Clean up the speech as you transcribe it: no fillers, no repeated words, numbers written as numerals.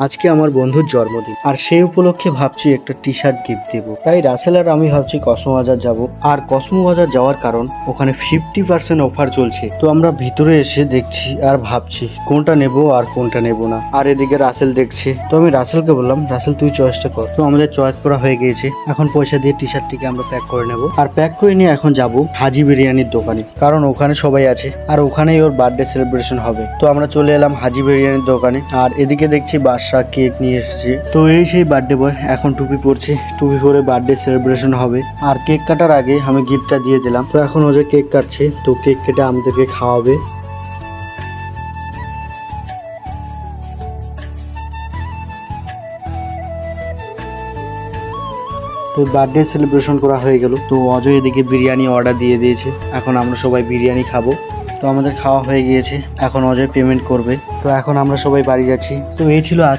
আজকে আমার বন্ধুর জন্মদিন, আর সেই উপলক্ষে ভাবছি একটা টি শার্ট গিফট দেবো। তাই রাসেল আর আমি ভাবছি কসমো বাজার যাবো। আর কসমো বাজার যাওয়ার কারণ ওখানে 50% অফার চলছে। তো আমরা ভিতরে এসে দেখছি আর ভাবছি কোনটা নেব আর কোনটা নেব না। আর এদিকে রাসেল দেখছে, তো আমি রাসেলকে বললাম, রাসেল তুই চয়েসটা কর। তো আমাদের চয়েস করা হয়ে গিয়েছে। এখন পয়সা দিয়ে টি শার্টটিকে আমরা প্যাক করে নেব। আর প্যাক করে নিয়ে এখন যাব হাজি বিরিয়ানির দোকানে, কারণ ওখানে সবাই আছে আর ওখানেই ওর বার্থডে সেলিব্রেশন হবে। তো আমরা চলে এলাম হাজি বিরিয়ানির দোকানে। আর এদিকে দেখছি বাদশা কেক নিয়ে এসেছে। তো এই সেই বার্থডে বয় এখন টুপি পরছে, টুপি পরে বার্থডে সেলিব্রেশন হবে। আর কেক কাটার আগে আমি গিফটটা দিয়ে দিলাম। তো এখন ও যে কেক কাটছে, তো কেক কেটে আমাদেরকে খাওয়াবে। তো বার্থডে সেলিব্রেশন করা হয়ে গেল। তো অজয় এদিকে বিরিয়ানি অর্ডার দিয়ে দিয়েছে। এখন আমরা সবাই বিরিয়ানি খাবো। তো আমাদের খাওয়া হয়ে গিয়েছে, এখন অজয় পেমেন্ট করবে। তো এখন আমরা সবাই বাড়ি যাচ্ছি। তো এই ছিল আজ